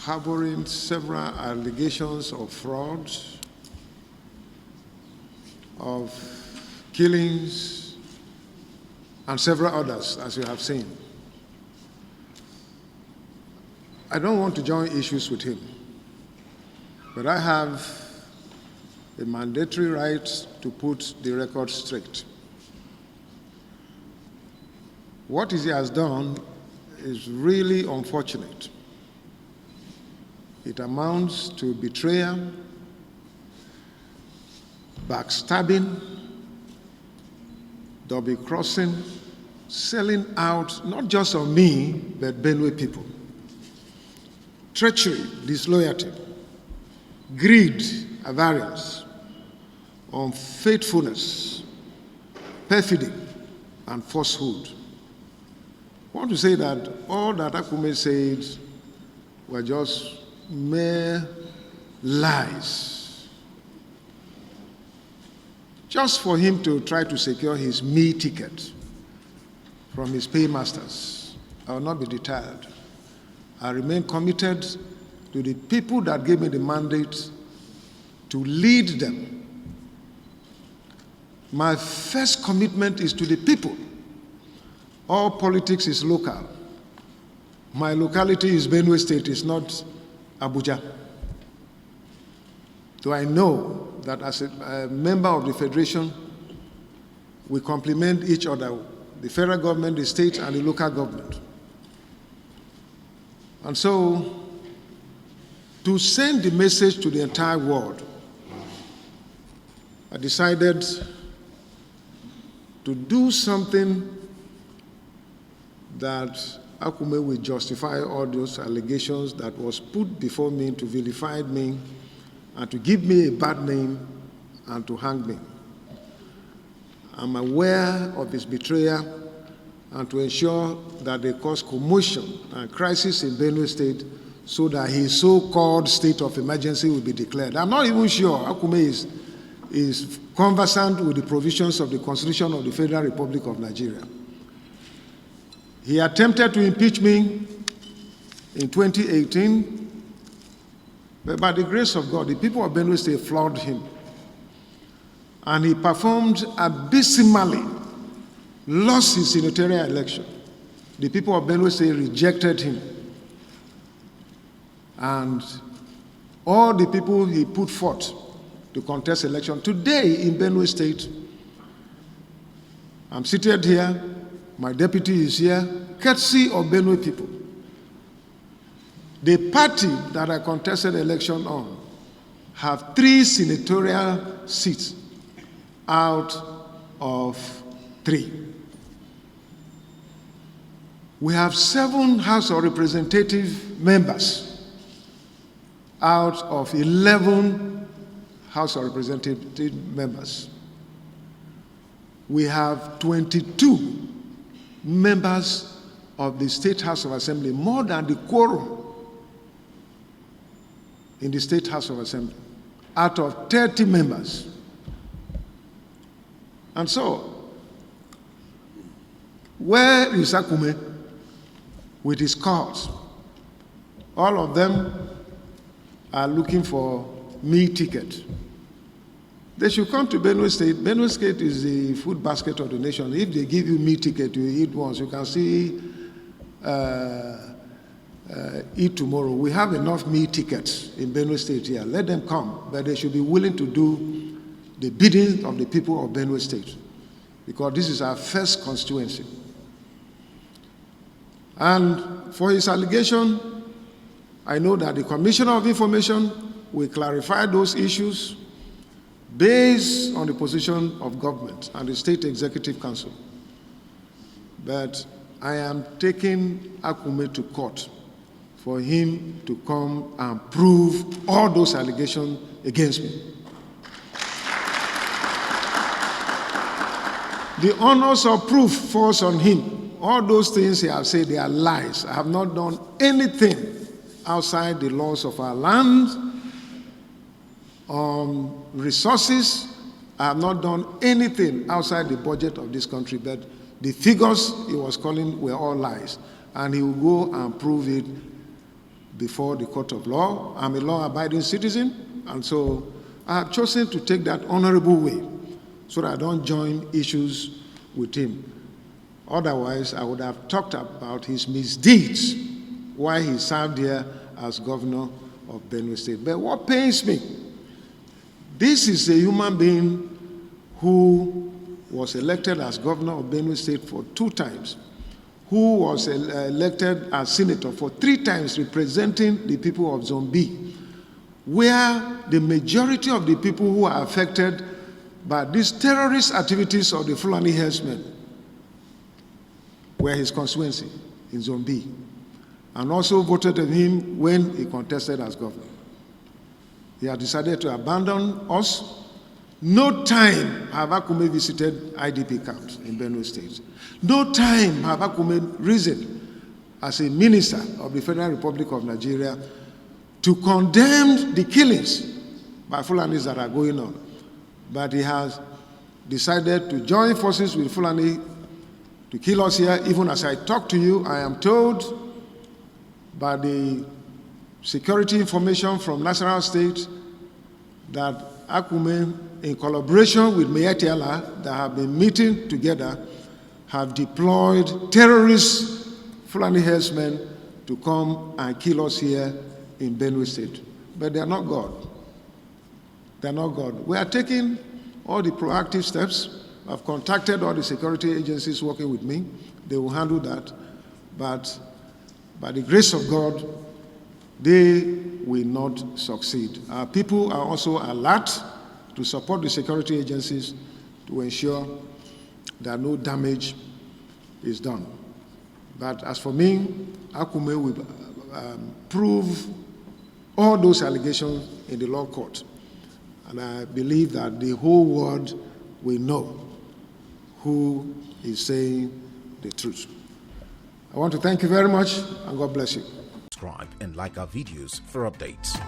harboring several allegations of fraud, of killings, and several others, as you have seen. I don't want to join issues with him, but I have a mandatory right to put the record straight. What he has done is really unfortunate. It amounts to betrayal, backstabbing, double-crossing, selling out not just on me, but Benue people. Treachery, disloyalty, greed, avarice, unfaithfulness, perfidy, and falsehood. I want to say that all that Akume said were just mere lies, just for him to try to secure his meal ticket from his paymasters. I will not be deterred. I remain committed to the people that gave me the mandate to lead them. My first commitment is to the people. All politics is local. My locality is Benue State, it's not Abuja. So I know that as a member of the Federation, we complement each other, the federal government, the state, and the local government. And so, to send the message to the entire world, I decided to do something that Akume will justify all those allegations that was put before me to vilify me and to give me a bad name and to hang me. I'm aware of his betrayal and to ensure that they cause commotion and crisis in Benue State so that his so-called state of emergency will be declared. I'm not even sure Akume is conversant with the provisions of the Constitution of the Federal Republic of Nigeria. He attempted to impeach me in 2018, but by the grace of God, the people of Benue State floored him. And he performed abysmally, lost his senatorial election. The people of Benue State rejected him. And all the people he put forth to contest election today in Benue State, I'm seated here, my deputy is here, courtesy of Benue people. The party that I contested election on have 3 senatorial seats out of 3. We have 7 House of Representative members out of 11 House of Representative members. We have 22 members of the State House of Assembly, more than the quorum in the State House of Assembly, out of 30 members. And so, where is Akume with his cause? All of them are looking for meal ticket. They should come to Benue State. Benue State is the food basket of the nation. If they give you meal ticket, you eat once. You can see eat tomorrow. We have enough meal tickets in Benue State here. Let them come, but they should be willing to do the bidding of the people of Benue State, because this is our first constituency. And for his allegation, I know that the Commissioner of Information will clarify those issues based on the position of government and the State Executive Council. But I am taking Akume to court for him to come and prove all those allegations against me. The onus of proof falls on him. All those things he has said, they are lies. I have not done anything outside the laws of our land, resources. I have not done anything outside the budget of this country, but the figures he was calling were all lies, and he will go and prove it before the court of law. I'm a law-abiding citizen, and so I have chosen to take that honorable way so that I don't join issues with him. Otherwise, I would have talked about his misdeeds while he served here as governor of Benue State. But what pains me, this is a human being who was elected as governor of Benue State for 2 times, who was elected as senator for 3 times representing the people of Zone B, where the majority of the people who are affected by these terrorist activities of the Fulani herdsmen were his constituency in Zone B, and also voted in him when he contested as governor. He had decided to abandon us. No time have Akume visited IDP camps in Benue State. No time have Akume risen as a minister of the Federal Republic of Nigeria to condemn the killings by Fulanis that are going on. But he has decided to join forces with Fulani to kill us here. Even as I talk to you, I am told by the security information from Nasarawa State that Akume, in collaboration with Miyetti Allah, that have been meeting together, have deployed terrorist Fulani herdsmen to come and kill us here in Benue State. But they are not God. They are not God. We are taking all the proactive steps. I've contacted all the security agencies working with me. They will handle that. But by the grace of God, they will not succeed. Our people are also alert to support the security agencies to ensure that no damage is done. But as for me, Akume will prove all those allegations in the law court. And I believe that the whole world will know who is saying the truth. I want to thank you very much, and God bless you. Subscribe and like our videos for updates.